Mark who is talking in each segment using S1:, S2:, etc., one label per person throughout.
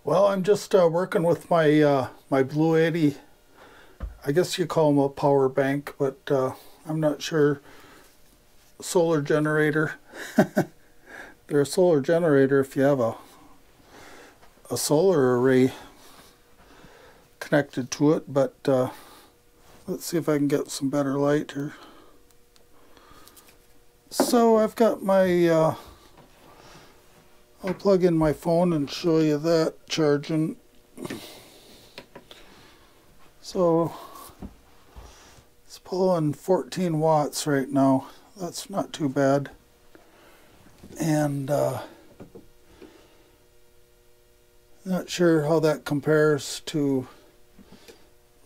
S1: Well, I'm just working with my my Bluetti. I guess you call them a power bank, but I'm not sure. Solar generator. They're a solar generator if you have a solar array connected to it, but let's see if I can get some better light here. So I've got my I'll plug in my phone and show you that charging. So it's pulling 14 watts right now. That's not too bad. And not sure how that compares to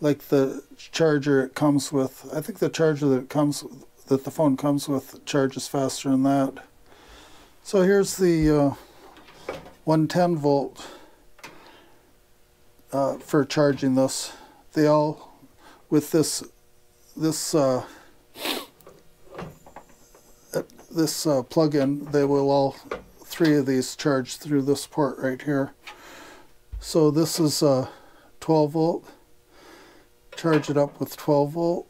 S1: like the charger it comes with. I think the charger that the phone comes with charges faster than that. So here's the 110 volt for charging this. They all, with this plug-in, they will all three of these charge through this port right here. So this is 12 volt. Charge it up with 12 volt,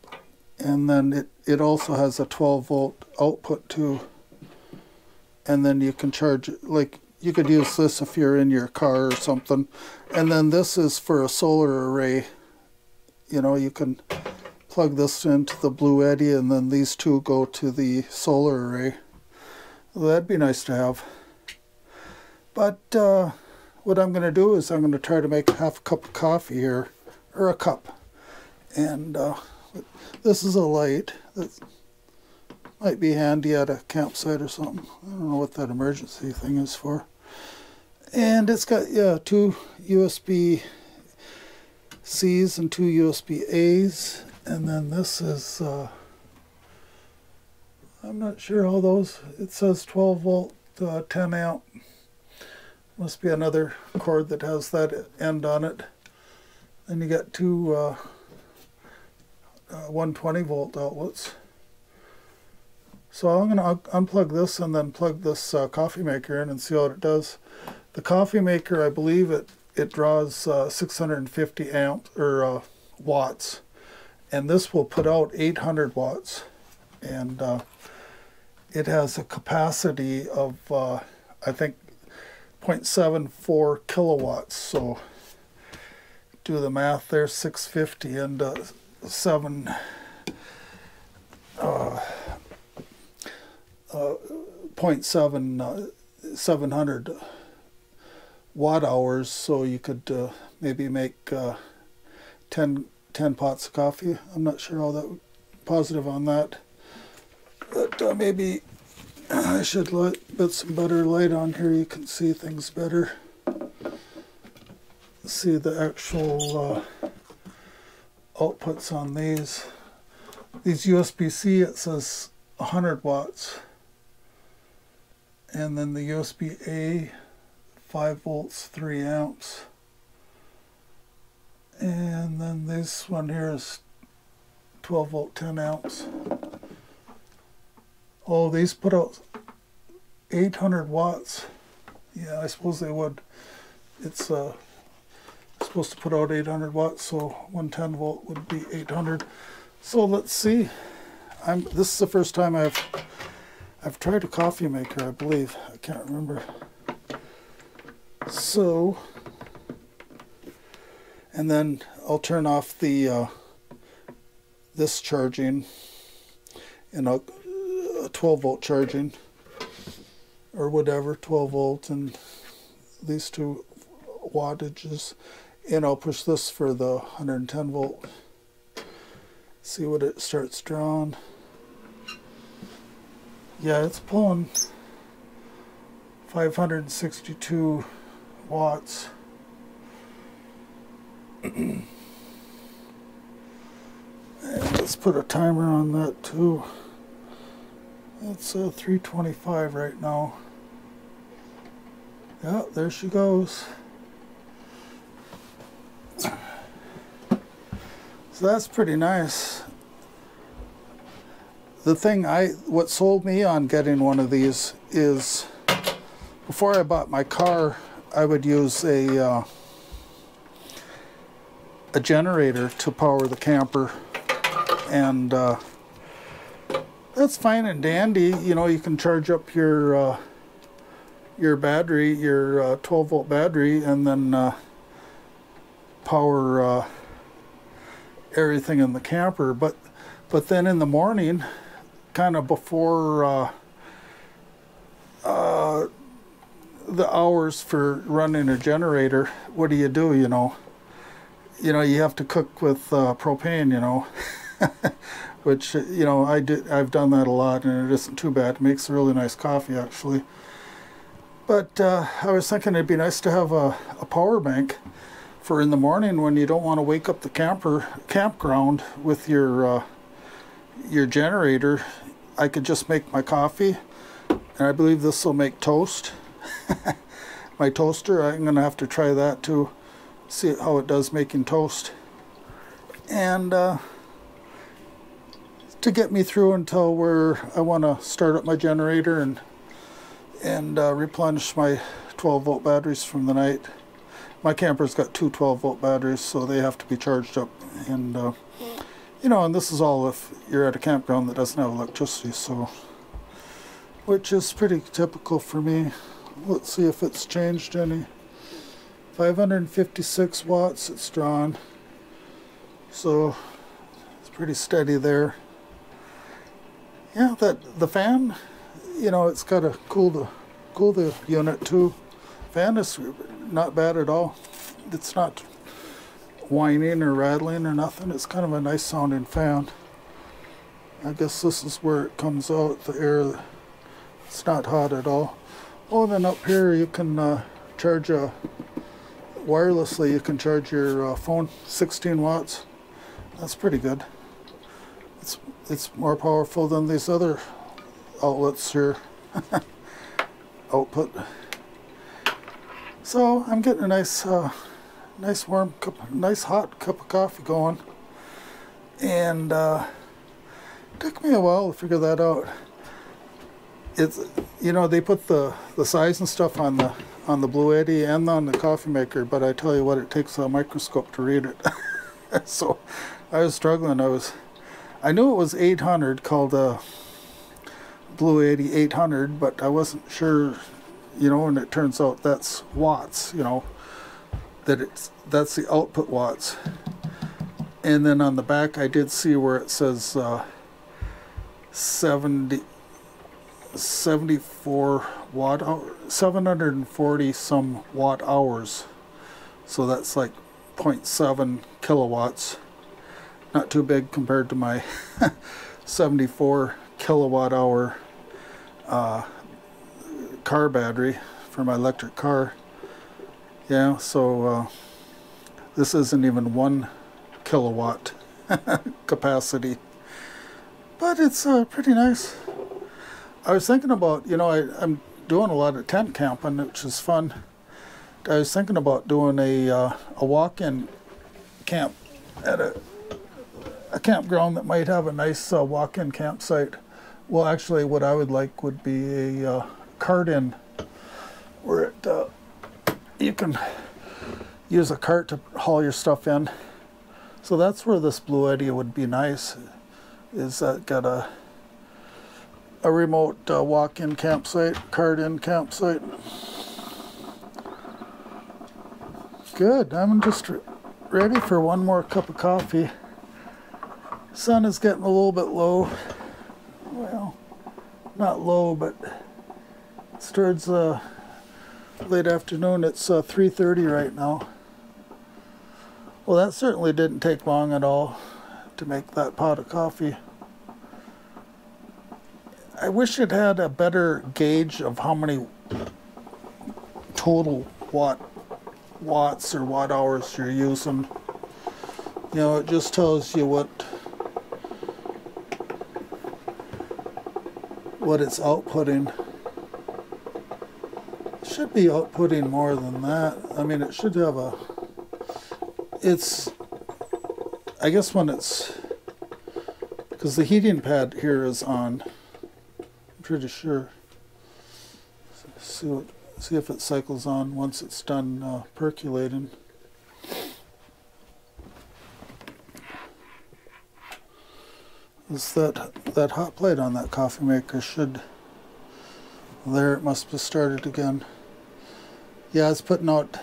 S1: and then it also has a 12 volt output too. And then you can charge it, like you could use this if you're in your car or something. And then this is for a solar array. You know, you can plug this into the Bluetti, and then these two go to the solar array. Well, that'd be nice to have. But what I'm going to do is I'm going to try to make half a cup of coffee here, or a cup. And this is a light that might be handy at a campsite or something. I don't know what that emergency thing is for. And it's got, yeah, 2 USB-Cs and 2 USB-As. And then this is, I'm not sure how those, it says 12 volt, 10 amp. Must be another cord that has that end on it. Then you got 2 120 volt outlets. So I'm going to unplug this and then plug this coffee maker in and see what it does. The coffee maker, I believe it draws 650 amp or watts, and this will put out 800 watts, and it has a capacity of I think 0.74 kilowatts. So do the math there, 650 and 700 watt hours, so you could maybe make 10 pots of coffee. I'm not sure how that positive on that, but maybe I should put some better light on here. You can see things better. See the actual outputs on these. These USB-C, it says 100 watts. And then the USB-A, 5 volts, 3 amps. And then this one here is 12 volt, 10 amps. Oh, these put out 800 watts. Yeah, I suppose they would. It's supposed to put out 800 watts, so 110 volt would be 800. So let's see. This is the first time I've tried a coffee maker, I believe. I can't remember. So, and then I'll turn off the this charging, and I'll 12 volt charging or whatever, 12 volt, and these 2 wattages, and I'll push this for the 110 volt. See what it starts drawing. Yeah, it's pulling 562 watts. And let's put a timer on that too. It's 325 right now. Yeah, there she goes. So that's pretty nice. The thing what sold me on getting one of these is, before I bought my car, I would use a generator to power the camper, and that's fine and dandy. You know, you can charge up your battery, your 12-volt battery, and then power everything in the camper. But then in the morning, kind of before the hours for running a generator, what do? You know, you have to cook with propane, you know, which, you know, I've done that a lot, and it isn't too bad. It makes a really nice coffee, actually. But I was thinking it'd be nice to have a power bank for in the morning when you don't want to wake up the campground with your generator. I could just make my coffee, and I believe this will make toast. My toaster, I'm going to have to try that too, see how it does making toast. And to get me through until where I want to start up my generator and replenish my 12-volt batteries from the night. My camper's got two 12-volt batteries, so they have to be charged up. And you know, and this is all if you're at a campground that doesn't have electricity, so, which is pretty typical for me. Let's see if it's changed any. 556 watts it's drawn, so it's pretty steady there. Yeah, the fan, you know, it's got to cool the unit too. Fan is not bad at all. It's not whining or rattling or nothing. It's kind of a nice sounding fan. I guess this is where it comes out, the air. It's not hot at all. Oh, and then up here you can charge wirelessly. You can charge your phone, 16 watts. That's pretty good. It's more powerful than these other outlets here. Output. So I'm getting a nice warm cup, nice hot cup of coffee going, and it took me a while to figure that out. It's, you know, they put the size and stuff on the Bluetti and on the coffee maker, but I tell you what, it takes a microscope to read it. So I was struggling. I knew it was 800, called Bluetti 800, but I wasn't sure, you know, and it turns out that's watts, you know, that's the output watts. And then on the back I did see where it says 74 watt hour, 740 some watt hours. So that's like 0.7 kilowatts. Not too big compared to my 74 kilowatt hour car battery for my electric car. Yeah, so this isn't even 1 kilowatt capacity, but it's pretty nice. I was thinking about, you know, I'm doing a lot of tent camping, which is fun. I was thinking about doing a walk-in camp at a campground that might have a nice walk-in campsite. Well, actually, what I would like would be a cart-in, where you can use a cart to haul your stuff in. So that's where this Bluetti would be nice. Is got a remote walk-in campsite, cart-in campsite. Good. I'm just ready for one more cup of coffee. Sun is getting a little bit low. Well, not low, but it's towards late afternoon. It's 3:30 right now. Well, that certainly didn't take long at all to make that pot of coffee. I wish it had a better gauge of how many total watts or watt hours you're using. You know, it just tells you what it's outputting. It should be outputting more than that. I mean, it should have a, I guess when it's, because the heating pad here is on, I'm pretty sure. Let's see what, See if it cycles on once it's done percolating. Is that hot plate on that coffee maker should... There, it must have started again. Yeah, it's putting out...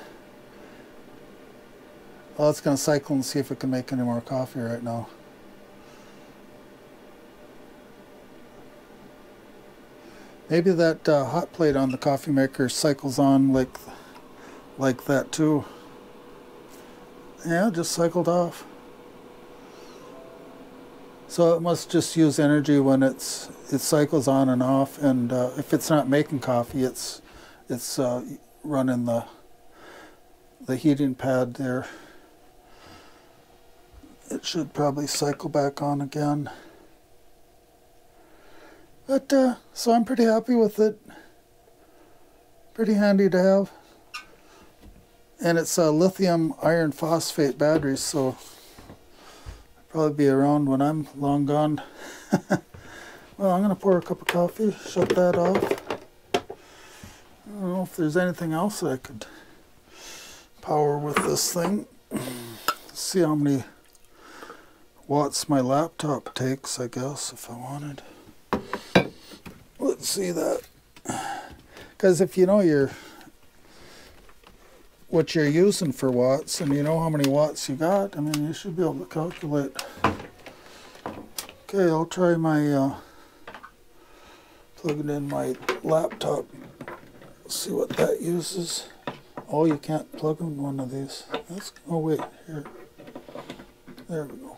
S1: Well, it's going to cycle and see if it can make any more coffee right now. Maybe that hot plate on the coffee maker cycles on like that too. Yeah, it just cycled off. So it must just use energy when it cycles on and off, and if it's not making coffee, it's running the heating pad there. It should probably cycle back on again. But so I'm pretty happy with it. Pretty handy to have. And it's a lithium iron phosphate battery, so probably be around when I'm long gone. Well, I'm going to pour a cup of coffee, shut that off. I don't know if there's anything else that I could power with this thing. Let's see how many watts my laptop takes, I guess, if I wanted. Let's see that. Because if you know what you're using for watts, and you know how many watts you got, I mean, you should be able to calculate. Okay, I'll try my plugging in my laptop. See what that uses. Oh, you can't plug in one of these. Oh wait, here. There we go.